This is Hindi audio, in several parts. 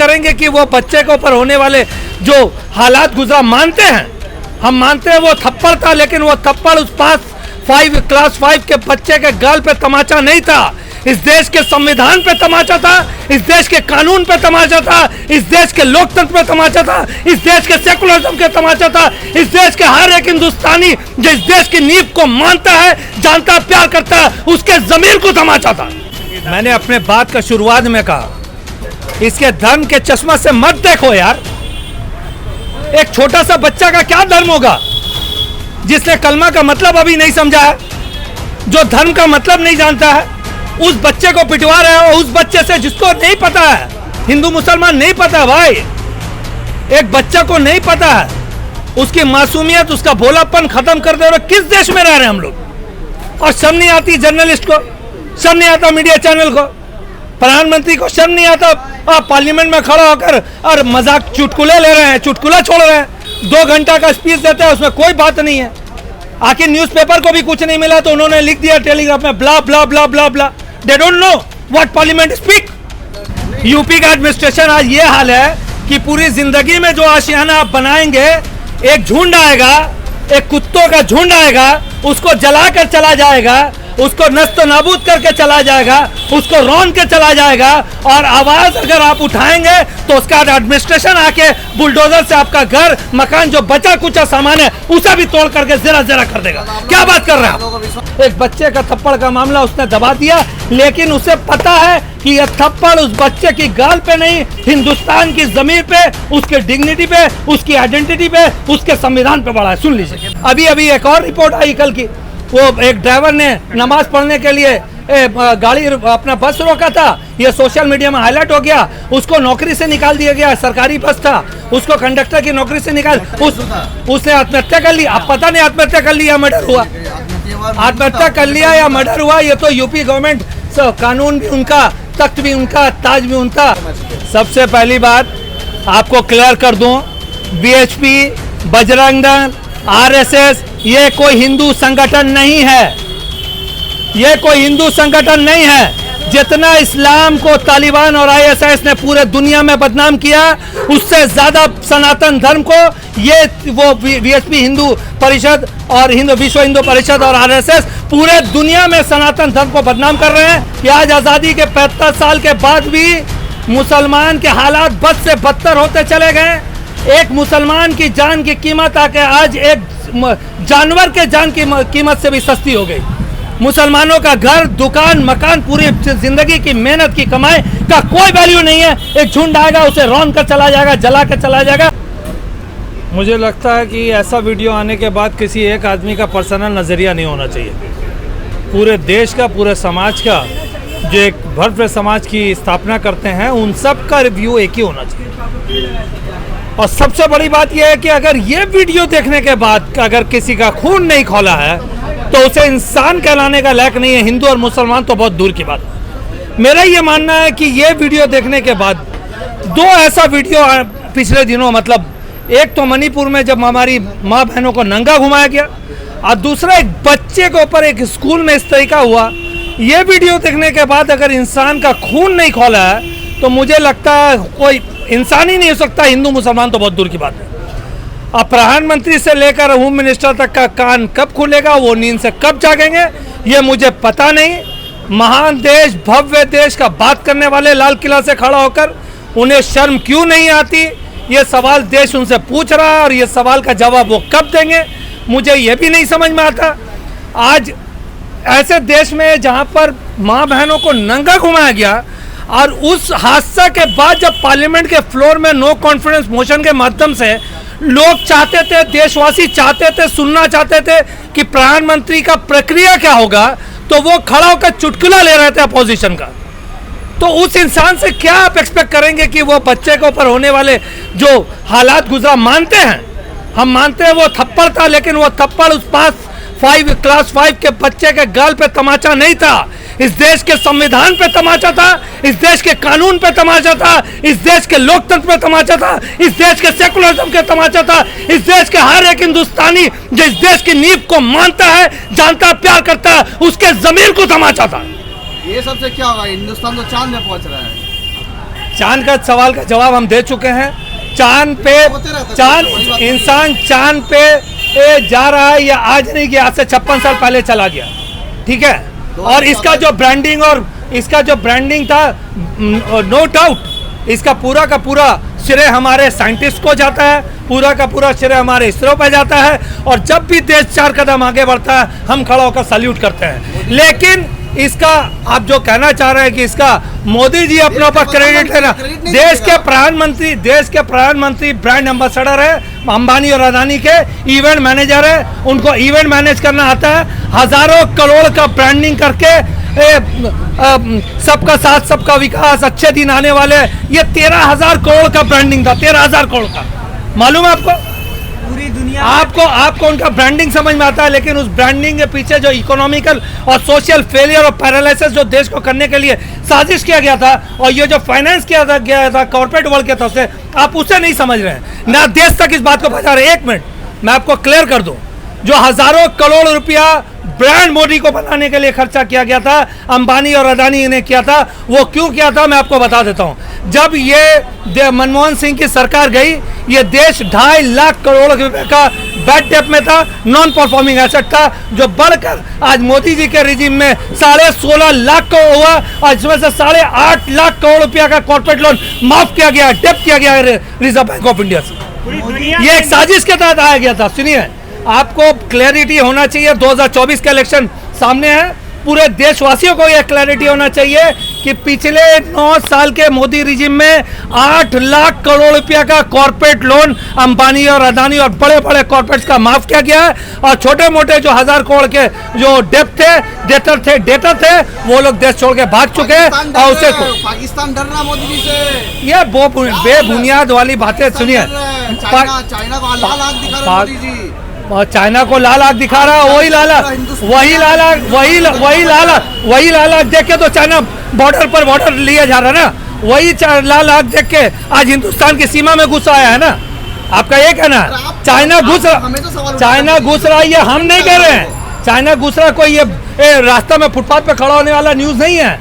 करेंगे कि वो बच्चे के ऊपर होने वाले जो हालात गुजरा मानते हैं, हम मानते हैं वो थप्पड़ था, लेकिन वो थप्पड़ उस क्लास 5 के बच्चे के गाल पे तमाचा नहीं था। इस देश के संविधान पे तमाचा था, इस देश के कानून पे तमाचा था, इस देश के लोकतंत्र पे तमाचा था, इस देश के सेकुलरिज्म के तमाचा था, इस देश के हर एक हिंदुस्तानी जो इस देश की नींव को मानता है, जानता, प्यार करता है, उसके जमीर को तमाचा था। मैंने अपने बात का शुरुआत में कहा, इसके धर्म के चश्मा से मत देखो यार। एक छोटा सा बच्चा का क्या धर्म होगा जिसने कलमा का मतलब अभी नहीं समझा है, जो धर्म का मतलब नहीं जानता है, उस बच्चे को पिटवा रहे हो। उस बच्चे से जिसको नहीं पता है, हिंदू मुसलमान नहीं पता भाई, एक बच्चा को नहीं पता है, उसकी मासूमियत, उसका भोलापन खत्म कर दे रहे हो। किस देश में रह रहे हैं हम लोग? और शर्म नहीं आती जर्नलिस्ट को, शर्म नहीं आता मीडिया चैनल को, प्रधानमंत्री को शर्म नहीं आता पार्लियामेंट में खड़ा होकर और मजाक चुटकुले ले रहे हैं, चुटकुला छोड़ रहे हैं। 2 घंटा का स्पीच देते हैं, उसमें कोई बात नहीं है। आखिर न्यूज़पेपर को भी कुछ नहीं मिला तो उन्होंने लिख दिया टेलीग्राफ में blah blah blah blah blah. They don't know what parliament speak. UP का एडमिनिस्ट्रेशन आज ये हाल है कि पूरी जिंदगी में जो आशियाना आप बनाएंगे, एक झुंड आएगा, एक कुत्तों का झुंड आएगा, उसको जला कर चला जाएगा, उसको नस्त नाबूद करके चला जाएगा, उसको रौन के चला जाएगा। और आवाज अगर आप उठाएंगे तो उसका एडमिनिस्ट्रेशन आके बुलडोजर से आपका घर मकान जो बचा कुचा सामान है उसे भी तोड़ करके जरा जरा कर देगा। क्या बात कर रहे हैं आप? एक बच्चे का थप्पड़ का मामला उसने दबा दिया, लेकिन उसे पता है कि यह थप्पड़ उस बच्चे की गाल पे नहीं, हिंदुस्तान की जमीन पे, उसके डिग्निटी पे, उसकी आइडेंटिटी पे, उसके संविधान पे बढ़ा है। सुन लीजिए, अभी एक और रिपोर्ट आई कल की, वो एक ड्राइवर ने नमाज पढ़ने के लिए गाड़ी अपना बस रोका था, ये सोशल मीडिया में हाईलाइट हो गया, उसको नौकरी से निकाल दिया गया। सरकारी बस था, उसको कंडक्टर की नौकरी से निकाल, उसने आत्महत्या कर ली। अब पता नहीं आत्महत्या कर लिया मर्डर हुआ, आत्महत्या कर लिया या मर्डर हुआ, ये तो यूपी गवर्नमेंट, कानून भी उनका, तख्त भी उनका, ताज भी उनका। सबसे पहली बात आपको क्लियर कर दूं, बीएचपी, बजरंग दल, आरएसएस ये कोई हिंदू संगठन नहीं है, ये कोई हिंदू संगठन नहीं है। जितना इस्लाम को तालिबान और आईएसआईएस ने पूरे दुनिया में बदनाम किया, उससे ज्यादा सनातन धर्म को ये वो वीएचपी हिंदू परिषद और विश्व हिंदू परिषद और आरएसएस पूरे दुनिया में सनातन धर्म को बदनाम कर रहे हैं। कि आज आज़ादी के 75 साल के बाद भी मुसलमान के हालात बद से बदतर होते चले गए। एक मुसलमान की जान की कीमत आके आज एक जानवर के जान की कीमत से भी सस्ती हो गई। मुसलमानों का घर, दुकान, मकान, पूरी जिंदगी की मेहनत की कमाई का कोई वैल्यू नहीं है। एक झुंड आएगा, उसे रौन कर चला जाएगा, जला कर चला जाएगा। मुझे लगता है कि ऐसा वीडियो आने के बाद किसी एक आदमी का पर्सनल नज़रिया नहीं होना चाहिए। पूरे देश का, पूरे समाज का, जो एक भव्य समाज की स्थापना करते हैं, उन सब का रिव्यू एक ही होना चाहिए। और सबसे बड़ी बात यह है कि अगर ये वीडियो देखने के बाद अगर किसी का खून नहीं खौला है तो उसे इंसान कहलाने का लायक नहीं है। हिंदू और मुसलमान तो बहुत दूर की बात है। मेरा ये मानना है कि ये वीडियो देखने के बाद 2 ऐसा वीडियो पिछले दिनों, मतलब एक तो मणिपुर में जब हमारी माँ बहनों को नंगा घुमाया गया, और दूसरा एक बच्चे के ऊपर एक स्कूल में इस तरीका हुआ। ये वीडियो देखने के बाद अगर इंसान का खून नहीं खौला है तो मुझे लगता है कोई इंसान ही नहीं हो सकता। हिंदू मुसलमान तो बहुत दूर की बात है। अब प्रधानमंत्री से लेकर होम मिनिस्टर तक का कान कब खुलेगा, वो नींद से कब जागेंगे, ये मुझे पता नहीं। महान देश, भव्य देश का बात करने वाले लाल किला से खड़ा होकर उन्हें शर्म क्यों नहीं आती, ये सवाल देश उनसे पूछ रहा है। और ये सवाल का जवाब वो कब देंगे, मुझे ये भी नहीं समझ में आता। आज ऐसे देश में जहाँ पर माँ बहनों को नंगा घुमाया गया, और उस हादसा के बाद जब पार्लियामेंट के फ्लोर में नो कॉन्फिडेंस मोशन के माध्यम से लोग चाहते थे, देशवासी चाहते थे, सुनना चाहते थे कि प्रधानमंत्री का प्रक्रिया क्या होगा, तो वो खड़ा होकर चुटकुला ले रहे थे अपोजिशन का। तो उस इंसान से क्या आप एक्सपेक्ट करेंगे कि वो बच्चे के ऊपर होने वाले जो हालात गुजरा मानते हैं? हम मानते हैं वो थप्पड़ था, लेकिन वो थप्पड़ उस क्लास 5 के बच्चे के गाल पे तमाचा नहीं था। इस देश के संविधान पे तमाचा था, इस देश के कानून पे तमाचा था, इस देश के लोकतंत्र पे तमाचा था, इस देश के सेकुलरिज्म के तमाचा था, इस देश के हर एक हिंदुस्तानी जो इस देश की नींव को मानता है, जानता, प्यार करता है, उसके जमीर को तमाचा था। ये सबसे क्या होगा? हिंदुस्तान तो चांद में पहुंच रहा है। चांद का सवाल का जवाब हम दे चुके हैं। चांद पे इंसान चांद पे जा रहा है, या आज नहीं गया, आज से 56 साल पहले चला गया, ठीक है। और इसका जो ब्रांडिंग था, नो डाउट इसका पूरा का पूरा श्रेय हमारे साइंटिस्ट को जाता है, पूरा का पूरा श्रेय हमारे इसरो पे जाता है। और जब भी देश 4 कदम आगे बढ़ता है हम खड़ा होकर सल्यूट करते हैं। लेकिन इसका आप जो कहना चाह रहे हैं कि इसका मोदी जी अपने ऊपर क्रेडिट लेना, देश के प्रधानमंत्री ब्रांड एम्बेसडर है, अंबानी और अदानी के इवेंट मैनेजर है, उनको इवेंट मैनेज करना आता है। हजारों करोड़ का ब्रांडिंग करके सबका साथ सबका विकास, अच्छे दिन आने वाले, ये 13,000 करोड़ का ब्रांडिंग था, 13,000 करोड़ का। मालूम है आपको? पूरी दुनिया आपको उनका ब्रांडिंग समझ में आता है, लेकिन उस ब्रांडिंग के पीछे जो इकोनॉमिकल और सोशल फेलियर और पैरालिसिस जो देश को करने के लिए साजिश किया गया था, और ये जो फाइनेंस किया गया था कॉर्पोरेट वर्ल्ड के तरफ से, आप उसे नहीं समझ रहे हैं ना, देश तक इस बात को पहुंचा रहे हैं। 1 मिनट मैं आपको क्लियर कर दूं, जो हजारों करोड़ रुपया ब्रांड मोदी को बनाने के लिए खर्चा किया गया था, अंबानी और अदानी ने किया था, वो क्यों किया था मैं आपको बता देता हूं। जब ये मनमोहन सिंह की सरकार गई, ये देश 2.5 लाख करोड़ रुपए का बैड डेट में था, नॉन परफॉर्मिंग एसेट था, जो बढ़कर आज मोदी जी के रिजीम में 16.5 लाख करोड़ हुआ, और इसमें से 8.5 लाख करोड़ रुपया का कॉर्पोरेट लोन माफ किया गया, डेप्ट किया गया रिजर्व बैंक ऑफ इंडिया से। ये एक साजिश के तहत आया गया था। सुनिए, आपको क्लैरिटी होना चाहिए, 2024 का इलेक्शन सामने है, पूरे देशवासियों को यह क्लैरिटी होना चाहिए कि पिछले 9 साल के मोदी रिजीम में 8 लाख करोड़ रुपया का कॉर्पोरेट लोन अंबानी और अदानी और बड़े बड़े कॉर्पोरेट्स का माफ किया गया है, और छोटे मोटे जो 1000 करोड़ के जो डेटर थे वो लोग देश छोड़ के भाग चुके हैं। और उसे पाकिस्तान डर रहा मोदी जी से, ये बेबुनियाद वाली बातें सुनिए। चाइना को लाल आंख दिखा रहे मोदी जी, और चाइना को लाल आग दिखा रहा है, वही लाल आग देख के तो चाइना बॉर्डर लिया जा रहा है ना, वही लाल आग देख के आज हिंदुस्तान की सीमा में घुस आया है ना। आपका ये कहना है चाइना घुस रहा है, ये हम नहीं कह रहे हैं। चाइना घुस रहा, कोई ये रास्ता में फुटपाथ पे खड़ा होने वाला न्यूज नहीं है।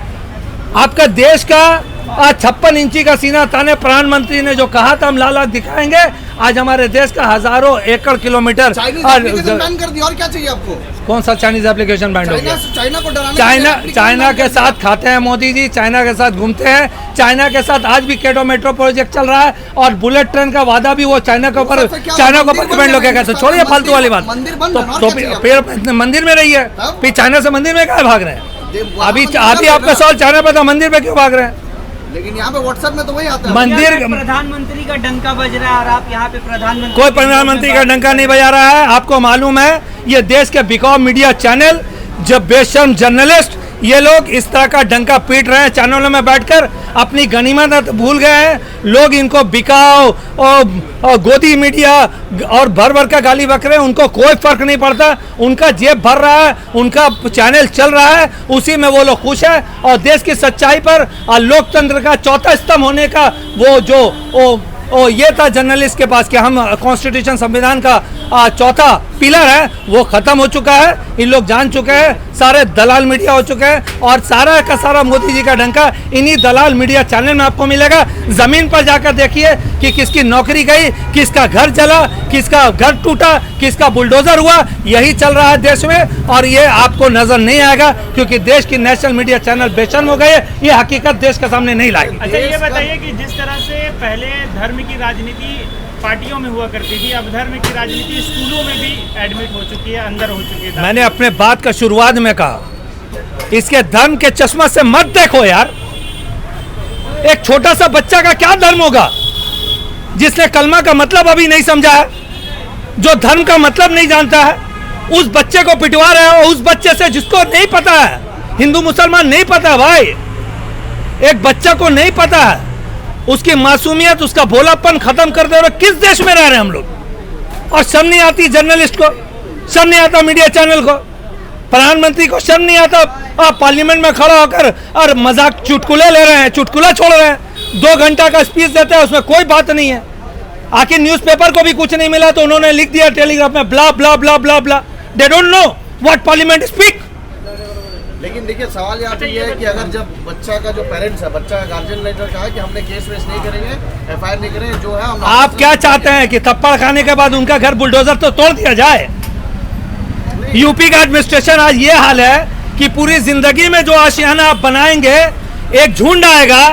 आपका देश का आज 56 इंची का सीना ताने प्रधानमंत्री ने जो कहा था हम लाल आग दिखाएंगे, आज हमारे देश का हजारों एकड़ किलोमीटर बैन कर दिया। और क्या चाहिए आपको? कौन सा चाइनीज एप्लीकेशन बैन हो गया? चाइना को डराने, चाइना के साथ खाते हैं मोदी जी, चाइना के साथ घूमते हैं, चाइना के साथ आज भी केटो मेट्रो प्रोजेक्ट चल रहा है, और बुलेट ट्रेन का वादा भी वो चाइना के ऊपर डिपेंड हो गया। छोड़िए फालतू वाली बात, तो फिर मंदिर में रही है, फिर चाइना से मंदिर में क्या भाग रहे हैं? अभी आपका सवाल चाइना पे था, मंदिर में क्यों भाग रहे हैं? लेकिन यहाँ पे व्हाट्सएप में तो वही आता है, मंदिर प्रधानमंत्री का डंका बज रहा है, और आप यहाँ पे कोई प्रधानमंत्री का डंका नहीं बजा रहा है। आपको मालूम है ये देश के बिकाऊ मीडिया चैनल, जब बेशर्म जर्नलिस्ट, ये लोग इस तरह का डंका पीट रहे हैं चैनलों में बैठकर, अपनी गनीमत भूल गए हैं। लोग इनको बिकाओ और गोदी मीडिया और भर का गाली बक रहे हैं, उनको कोई फर्क नहीं पड़ता, उनका जेब भर रहा है, उनका चैनल चल रहा है, उसी में वो लोग खुश है। और देश की सच्चाई पर और लोकतंत्र का चौथा स्तंभ होने का वो ये था जर्नलिस्ट के पास कि हम कॉन्स्टिट्यूशन संविधान का चौथा पिलर है, वो खत्म हो चुका है। इन लोग जान चुके हैं, सारे दलाल मीडिया हो चुके हैं, और सारा का सारा मोदी जी का डंका इन्हीं दलाल मीडिया चैनल में आपको मिलेगा। जमीन पर जाकर देखिए कि किसकी नौकरी गई, किसका घर जला, किसका घर टूटा, किसका बुलडोजर हुआ, यही चल रहा है देश में, और ये आपको नजर नहीं आएगा क्योंकि देश की नेशनल मीडिया चैनल बेशर्म हो गए, ये हकीकत देश के सामने नहीं लाई। अच्छा, ये बताइए कि जिस तरह से पहले धर्म की राजनीति पार्टियों में हुआ करती थी, अब धर्म की राजनीति स्कूलों में भी एडमिट हो चुकी है, अंदर हो चुकी है। मैंने अपने बात का शुरुआत में कहा, इसके धर्म के चश्मा से मत देखो यार। एक छोटा सा बच्चा का क्या धर्म होगा जिसने कलमा का मतलब अभी नहीं समझा है, जो धर्म का मतलब नहीं जानता है, उस बच्चे को पिटवा रहे हो, उस बच्चे से जिसको नहीं पता है, हिंदू मुसलमान नहीं पता भाई, एक बच्चा को नहीं पता है, उसकी मासूमियत, उसका भोलापन खत्म कर दे रहे। किस देश में रह रहे हैं हम लोग? और शर्म नहीं आती जर्नलिस्ट को, शर्म नहीं आता मीडिया चैनल को, प्रधानमंत्री को शर्म नहीं आता आप पार्लियामेंट में खड़ा होकर और मजाक चुटकुले ले रहे हैं, चुटकुला छोड़ रहे हैं, 2 घंटा का स्पीच देते हैं, उसमें कोई बात नहीं है। आखिर न्यूज़पेपर को भी कुछ नहीं मिला तो उन्होंने लिख दिया टेलीग्राफ में blah blah blah blah blah. They don't know what parliament speak. लेकिन देखिए सवाल यहाँ पे ये है कि अगर जब बच्चा का जो पेरेंट्स है, बच्चा का गार्जियन ने जो कहा कि हमने केस वेस नहीं करेंगे, FIR नहीं करेंगे, जो है हम आप क्या चाहते हैं कि थप्पड़ खाने के बाद उनका घर बुलडोजर तो तोड़ दिया जाए? यूपी का एडमिनिस्ट्रेशन आज ये हाल है कि पूरी जिंदगी में जो आशियाना आप बनाएंगे, एक झुंड आएगा,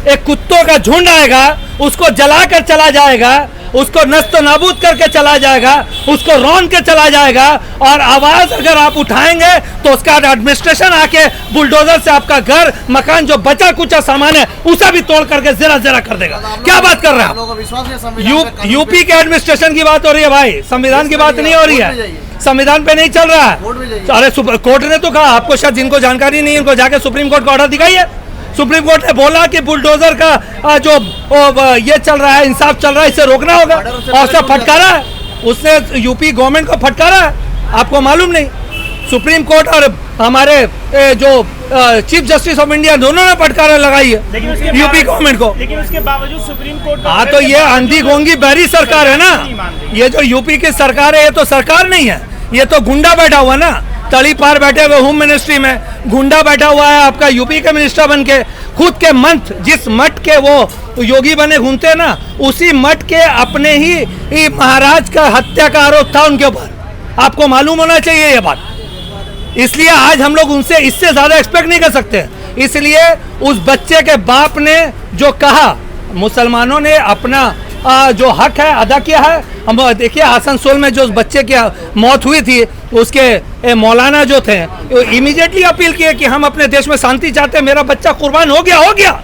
एक कुत्तों का झुंड आएगा, उसको जला कर चला जाएगा, उसको नस्त नाबूद करके चला जाएगा, उसको रौन के चला जाएगा, और आवाज अगर आप उठाएंगे तो उसका एडमिनिस्ट्रेशन आके बुलडोजर से आपका घर मकान जो बचा कुचा सामान है उसे भी तोड़ करके जरा जरा कर देगा। क्या बात कर रहे हैं आप लोगों का विश्वास नहीं संविधान पे, कानून यूपी के एडमिनिस्ट्रेशन की बात हो रही है भाई, संविधान की बात नहीं हो रही है। संविधान पे नहीं चल रहा कोर्ट में है। जाइए। अरे कोर्ट ने तो कहा, आपको शायद जिनको जानकारी नहीं है उनको जाके सुप्रीम कोर्ट का ऑर्डर दिखाइए। सुप्रीम कोर्ट ने बोला कि बुलडोजर का जो ये चल रहा है, इंसाफ चल रहा है, इसे रोकना होगा, और उसने फटकारा है, उसने यूपी गवर्नमेंट को फटकारा है। आपको मालूम नहीं? सुप्रीम कोर्ट और हमारे जो चीफ जस्टिस ऑफ इंडिया दोनों ने फटकारा लगाई है यूपी गवर्नमेंट को। लेकिन उसके बावजूद सुप्रीम कोर्ट हाँ, तो ये अंधी गोंगी बहरी सरकार है ना। ये जो यूपी की सरकार है, ये तो सरकार नहीं है, ये तो गुंडा बैठा हुआ ना, तली पार बैठे हुए होम मिनिस्ट्री में गुंडा बैठा हुआ है आपका यूपी के मिनिस्टर बन के। खुद के मंथ जिस मठ के वो योगी बने घूमते हैं ना, उसी मठ के अपने ही महाराज का हत्या का आरोप था उनके ऊपर। आपको मालूम होना चाहिए ये बात। इसलिए आज हम लोग उनसे इससे ज्यादा एक्सपेक्ट नहीं कर सकते। इसलिए उस बच्चे के बाप ने जो कहा, मुसलमानों ने अपना जो हक है अदा किया है। हम देखिए आसनसोल में जो उस बच्चे की मौत हुई थी, उसके मौलाना जो थे इमीडिएटली अपील किए कि हम अपने देश में शांति चाहते हैं, मेरा बच्चा कुर्बान हो गया,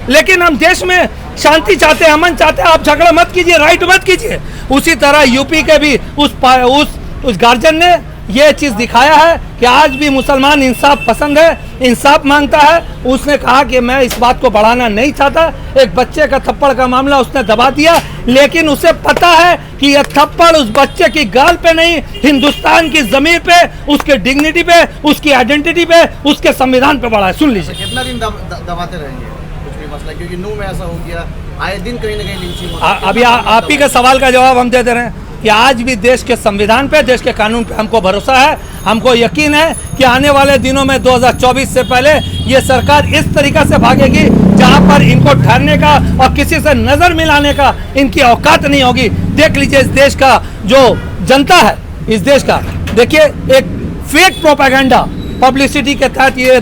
लेकिन हम देश में शांति चाहते हैं, अमन चाहते हैं, आप झगड़ा मत कीजिए, राइट मत कीजिए। उसी तरह यूपी के भी उस गार्जियन ने ये चीज दिखाया है कि आज भी मुसलमान इंसाफ पसंद है, इंसाफ मांगता है। उसने कहा कि मैं इस बात को बढ़ाना नहीं चाहता, एक बच्चे का थप्पड़ का मामला उसने दबा दिया, लेकिन उसे पता है कि यह थप्पड़ उस बच्चे की गाल पे नहीं, हिंदुस्तान की जमीन पे, उसके डिग्निटी पे, उसकी आइडेंटिटी पे, उसके संविधान पे बढ़ा है। सुन लीजिए। कितना दिन दबाते रहेंगे कुछ भी मसला, क्योंकि नू में ऐसा हो गया, आए दिन कहीं ना कहीं लिंचिंग। अभी आप ही का सवाल का जवाब हम दे दे रहे हैं कि आज भी देश के संविधान पे, देश के कानून पे हमको भरोसा है। हमको यकीन है कि आने वाले दिनों में 2024 से पहले ये सरकार इस तरीका से भागेगी जहां पर इनको ठहरने का और किसी से नजर मिलाने का इनकी औकात नहीं होगी। देख लीजिए इस देश का जो जनता है, इस देश का देखिए, एक फेक प्रोपेगेंडा पब्लिसिटी के तहत ये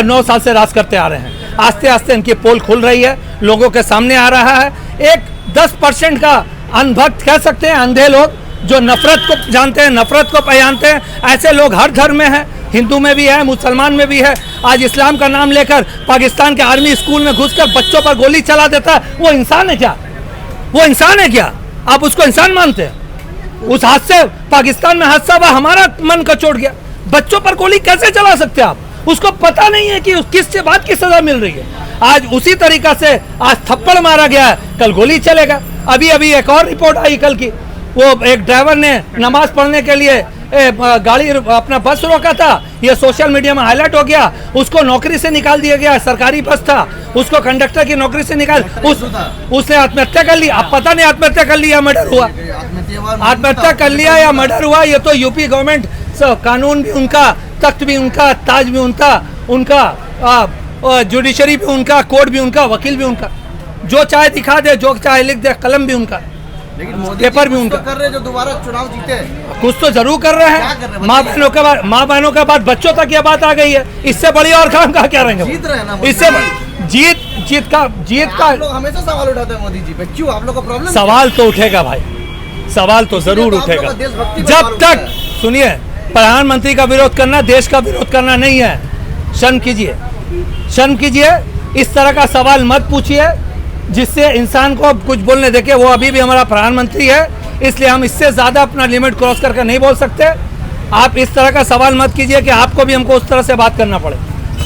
9 साल से राज करते आ रहे हैं। आस्ते आस्ते इनकी पोल खुल रही है, लोगों के सामने आ रहा है। एक 10% का अनभक्त कह सकते हैं, अंधे लोग जो नफरत को जानते हैं, नफरत को पहचानते हैं, ऐसे लोग हर धर्म में हैं, हिंदू में भी है, मुसलमान में भी है। आज इस्लाम का नाम लेकर पाकिस्तान के आर्मी स्कूल में घुसकर बच्चों पर गोली चला देता है। वो इंसान है क्या? वो इंसान है क्या? आप उसको इंसान मानते हैं? उस हादसे पाकिस्तान में हादसा हुआ, हमारा मन कचोट गया। बच्चों पर गोली कैसे चला सकते हैं आप? उसको पता नहीं है कि किस बात की सजा मिल रही है। आज उसी तरीका से आज थप्पड़ मारा गया है, कल गोली चलेगा। अभी एक और रिपोर्ट आई कल की, वो एक ड्राइवर ने नमाज पढ़ने के लिए गाड़ी अपना बस रोका था, ये सोशल मीडिया में हाईलाइट हो गया। उसको नौकरी से निकाल दिया गया, सरकारी बस था, उसको कंडक्टर की नौकरी से निकाल, उसने आत्महत्या कर ली। अब पता नहीं आत्महत्या कर ली या मर्डर हुआ, आत्महत्या कर लिया या मर्डर हुआ। ये तो यूपी गवर्नमेंट, कानून भी उनका, तख्त भी उनका, ताज भी उनका, जुडिशरी भी उनका, कोर्ट भी उनका, वकील भी उनका, जो चाहे दिखा दे, जो चाहे लिख दे, कलम भी उनका, लेकिन मोदी पेपर भी उनका। कर रहे जो दोबारा चुनाव जीते, कुछ तो जरूर कर रहे हैं। माँ बहनों के बाद बच्चों तक ये बात आ गई है। इससे बड़ी और काम कहाँ क्या रहेंगे? जीत रहे हैं ना इससे जीत का आप लोग हमेशा सवाल उठाते हैं मोदी जी पे, क्यों? आप लोग को प्रॉब्लम? सवाल तो उठेगा भाई, सवाल तो जरूर उठेगा। जब तक, सुनिए, प्रधानमंत्री का विरोध करना देश का विरोध करना नहीं है। शर्म कीजिए, शर्म कीजिए। इस तरह का सवाल मत पूछिए जिससे इंसान को कुछ बोलने देखे। वो अभी भी हमारा प्रधानमंत्री है, इसलिए हम इससे ज्यादा अपना लिमिट क्रॉस करके नहीं बोल सकते। आप इस तरह का सवाल मत कीजिए कि आपको भी हमको उस तरह से बात करना पड़े।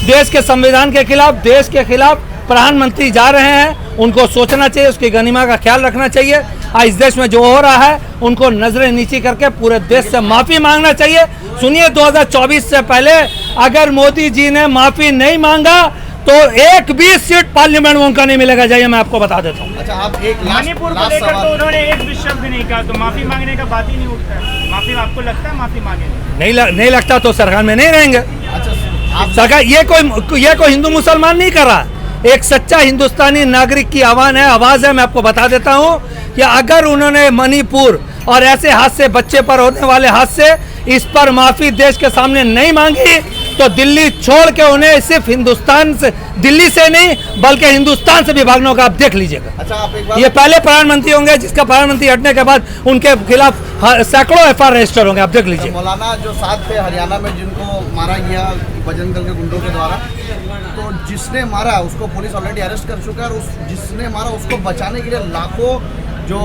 देश के संविधान के खिलाफ, देश के खिलाफ प्रधानमंत्री जा रहे हैं, उनको सोचना चाहिए, उसकी गरिमा का ख्याल रखना चाहिए। आज इस देश में जो हो रहा है उनको नजरें नीची करके पूरे देश से माफी मांगना चाहिए। सुनिए, 2024 से पहले अगर मोदी जी ने माफी नहीं मांगा तो एक भी सीट पार्लियामेंट में उनका नहीं मिलेगा। जाइए, मैं आपको बता देता हूँ। अच्छा, आप एक मणिपुर को लेकर तो उन्होंने एक भी शब्द नहीं कहा, तो माफी मांगने का बात ही नहीं उठता है। माफी आपको लगता है माफी मांगेंगे? नहीं लगता तो सरकार में नहीं रहेंगे। अच्छा, सरकार ये कोई हिंदू मुसलमान नहीं कर रहा, एक सच्चा हिंदुस्तानी नागरिक की आवाज है। मैं आपको बता देता हूं कि अगर उन्होंने मणिपुर और ऐसे हादसे बच्चे पर होने वाले हादसे इस पर माफी देश के सामने नहीं मांगी तो दिल्ली छोड़ के उन्हें सिर्फ हिंदुस्तान से, दिल्ली से नहीं बल्कि हिंदुस्तान से भी भागना होगा। आप देख लीजिएगा। अच्छा, आप एक बार ये पहले प्रधानमंत्री होंगे जिसका प्रधानमंत्री हटने के बाद उनके खिलाफ सैकड़ों एफआईआर रजिस्टर होंगे। आप देख लीजिए। मौलाना जो 7 थे हरियाणा में जिनको मारा गया बजरंग दल के गुंडों के द्वारा, तो जिसने मारा उसको पुलिस ऑलरेडी अरेस्ट कर चुका है और जिसने मारा उसको बचाने के लिए लाखों जो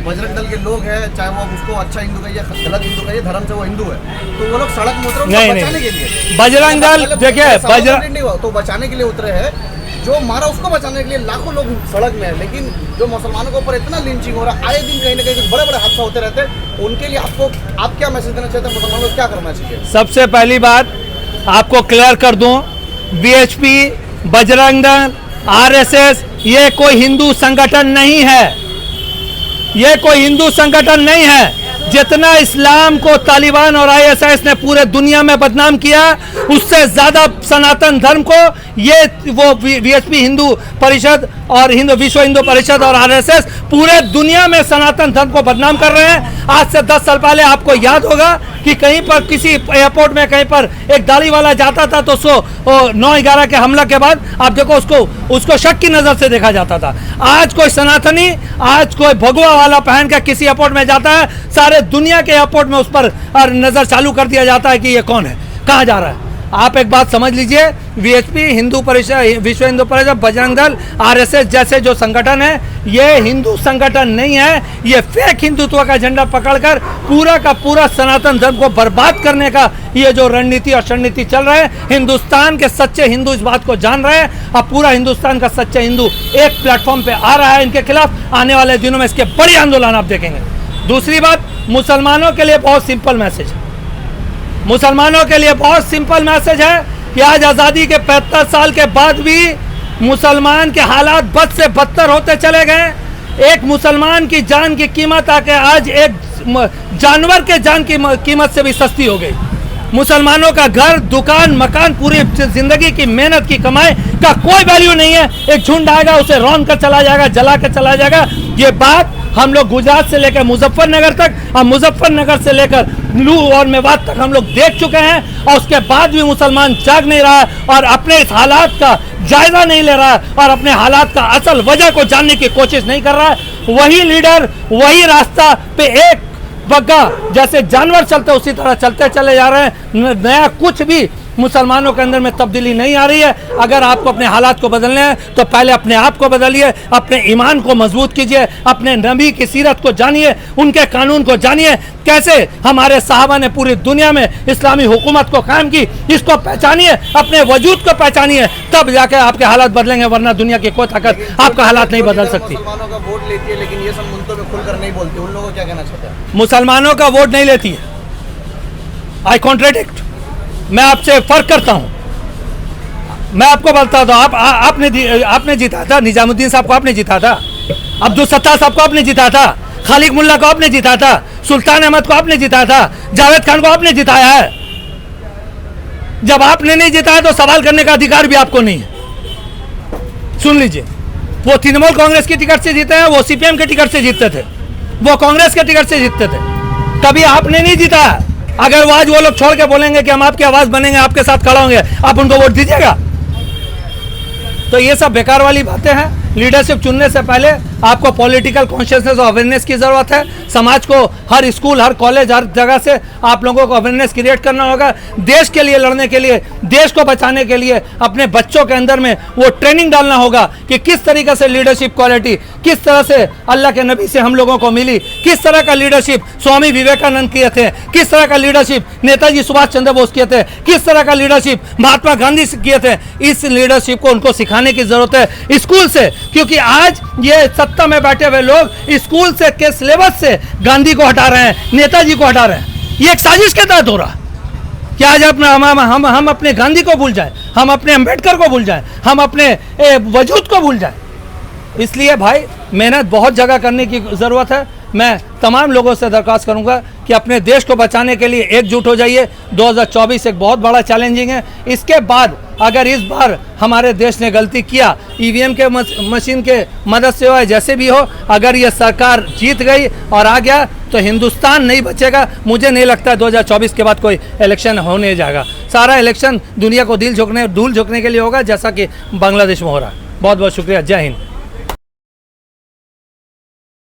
बजरंग दल के लोग हैं, चाहे वो उसको अच्छा हिंदू कहिए गलत हिंदू कहिए, धर्म से वो हिंदू है, तो वो लोग सड़क में उतरे उसको बचाने के लिए। बजरंग दल देखिए तो बचाने के लिए उतरे हैं, जो मारा उसको बचाने के लिए लाखों लोग सड़क में है। लेकिन जो मुसलमानों के ऊपर इतना लिंचिंग हो रहा है, आए दिन कहीं ना कहीं बड़े बड़े हादसा होते रहते हैं, उनके लिए आप क्या मैसेज देना चाहते हैं? मुसलमानों को क्या करना चाहिए? सबसे पहली बात आपको क्लियर कर दूं, बीएचपी, बजरंग दल, आरएसएस ये कोई हिंदू संगठन नहीं है, ये कोई हिंदू संगठन नहीं है। जितना इस्लाम को तालिबान और आईएसआईएस ने पूरे दुनिया में बदनाम किया, उससे ज्यादा सनातन धर्म को ये वो वीएचपी हिंदू परिषद और विश्व हिंदू परिषद और आरएसएस पूरे दुनिया में सनातन धर्म को बदनाम कर रहे हैं। आज से 10 साल पहले आपको याद होगा कि कहीं पर किसी एयरपोर्ट में कहीं पर एक दाढ़ी वाला जाता था तो उसको 9/11 के हमला के बाद आप देखो उसको शक की नजर से देखा जाता था। आज कोई सनातनी, आज कोई भगवा वाला पहन कर किसी एयरपोर्ट में जाता है, सारे दुनिया के एयरपोर्ट में उस पर नजर चालू कर दिया जाता है कि ये कौन है, कहाँ जा रहा है। आप एक बात समझ लीजिए, वीएचपी, हिंदू परिषद, विश्व हिंदू परिषद, बजरंग दल, आरएसएस जैसे जो संगठन है ये हिंदू संगठन नहीं है। ये फेक हिंदुत्व का झंडा पकड़कर पूरा का पूरा सनातन धर्म को बर्बाद करने का ये जो रणनीति और षड़नीति चल रहा है, हिंदुस्तान के सच्चे हिंदू इस बात को जान रहे हैं। अब पूरा हिंदुस्तान का सच्चा हिंदू एक प्लेटफॉर्म पे आ रहा है इनके खिलाफ। आने वाले दिनों में इसके बड़ी आंदोलन आप देखेंगे। दूसरी बात, मुसलमानों के लिए बहुत सिंपल मैसेज है, मुसलमानों के लिए बहुत सिंपल मैसेज है कि आज आज़ादी के 75 साल के बाद भी मुसलमान के हालात बद से बदतर होते चले गए। एक मुसलमान की जान की कीमत आके आज एक जानवर के जान की कीमत से भी सस्ती हो गई। मुसलमानों का घर, दुकान, मकान, पूरी जिंदगी की मेहनत की कमाई का कोई वैल्यू नहीं है। एक झुंड आएगा उसे रौन कर चला जाएगा, जला कर चला जाएगा। ये बात हम लोग गुजरात से लेकर मुजफ्फरनगर तक और मुजफ्फरनगर से लेकर लू और मेवात तक हम लोग देख चुके हैं, और उसके बाद भी मुसलमान जाग नहीं रहा है और अपने इस हालात का जायजा नहीं ले रहा है और अपने हालात का असल वजह को जानने की कोशिश नहीं कर रहा है। वही लीडर, वही रास्ता पे एक बग्गा जैसे जानवर चलते उसी तरह चलते चले जा रहे हैं। नया कुछ भी मुसलमानों के अंदर में तब्दीली नहीं आ रही है। अगर आपको अपने हालात को बदलने हैं तो पहले अपने आप को बदलिए, अपने ईमान को मजबूत कीजिए, अपने नबी की सीरत को जानिए, उनके कानून को जानिए, कैसे हमारे साहबा ने पूरी दुनिया में इस्लामी हुकूमत को कायम की, इसको पहचानिए, अपने वजूद को पहचानिए, तब जाकर आपके हालात बदलेंगे, वरना दुनिया की कोई ताकत आपका हालात नहीं बदल सकती। मुसलमानों का वोट लेती है लेकिन ये सब मुद्दों में खुलकर नहीं बोलती, उन लोगों को क्या कहना चाहते हैं? मुसलमानों का वोट नहीं लेती है, आई कॉन्ट्रडिक्ट, मैं आपसे फर्क करता हूं। मैं आपको बोलता था, आपने जीता था, निजामुद्दीन साहब को आपने जीता था, अब्दुल सत्तार साहब को आपने जीता था, खालिक मुल्ला को आपने जीता था, सुल्तान अहमद को आपने जिताया था, जावेद खान को आपने जिताया है। जब आपने नहीं जिताया तो सवाल करने का अधिकार भी आपको नहीं है। सुन लीजिए, वो तृणमूल कांग्रेस की टिकट से जीते हैं, वो सीपीएम के टिकट से जीतते थे, वो कांग्रेस के टिकट से जीतते थे, कभी आपने नहीं जीता। अगर वो आज वो लोग छोड़ के बोलेंगे कि हम आपकी आवाज बनेंगे, आपके साथ खड़ा होंगे, आप उनको वोट दीजिएगा? तो ये सब बेकार वाली बातें हैं। लीडरशिप चुनने से पहले आपको पॉलिटिकल कॉन्शियसनेस और अवेयरनेस की ज़रूरत है। समाज को हर स्कूल, हर कॉलेज, हर जगह से आप लोगों को अवेयरनेस क्रिएट करना होगा। देश के लिए लड़ने के लिए, देश को बचाने के लिए अपने बच्चों के अंदर में वो ट्रेनिंग डालना होगा कि किस तरीके से लीडरशिप क्वालिटी, किस तरह से अल्लाह के नबी से हम लोगों को मिली, किस तरह का लीडरशिप स्वामी विवेकानंद किए थे, किस तरह का लीडरशिप नेताजी सुभाष चंद्र बोस किए थे, किस तरह का लीडरशिप महात्मा गांधी किए थे। इस लीडरशिप को उनको सिखाने की जरूरत है स्कूल से, क्योंकि आज ये सत्ता में बैठे हुए लोग स्कूल से के सिलेबस से गांधी को हटा रहे हैं, नेताजी को हटा रहे हैं। ये एक साजिश के तहत हो रहा है कि आज अपना हम अपने गांधी को भूल जाए, हम अपने अंबेडकर को भूल जाए, हम अपने वजूद को भूल जाए। इसलिए भाई मेहनत बहुत जगह करने की ज़रूरत है। मैं तमाम लोगों से दरख्वास्त करूंगा कि अपने देश को बचाने के लिए एकजुट हो जाइए। 2024 एक बहुत बड़ा चैलेंजिंग है। इसके बाद अगर इस बार हमारे देश ने गलती किया, ईवीएम के मशीन के मदद से हो, जैसे भी हो, अगर ये सरकार जीत गई और आ गया तो हिंदुस्तान नहीं बचेगा। मुझे नहीं लगता 2024 के बाद कोई इलेक्शन होने जाएगा। सारा इलेक्शन दुनिया को धूल झोंकने के लिए होगा, जैसा कि बांग्लादेश में हो रहा है। बहुत बहुत शुक्रिया। जय हिंद।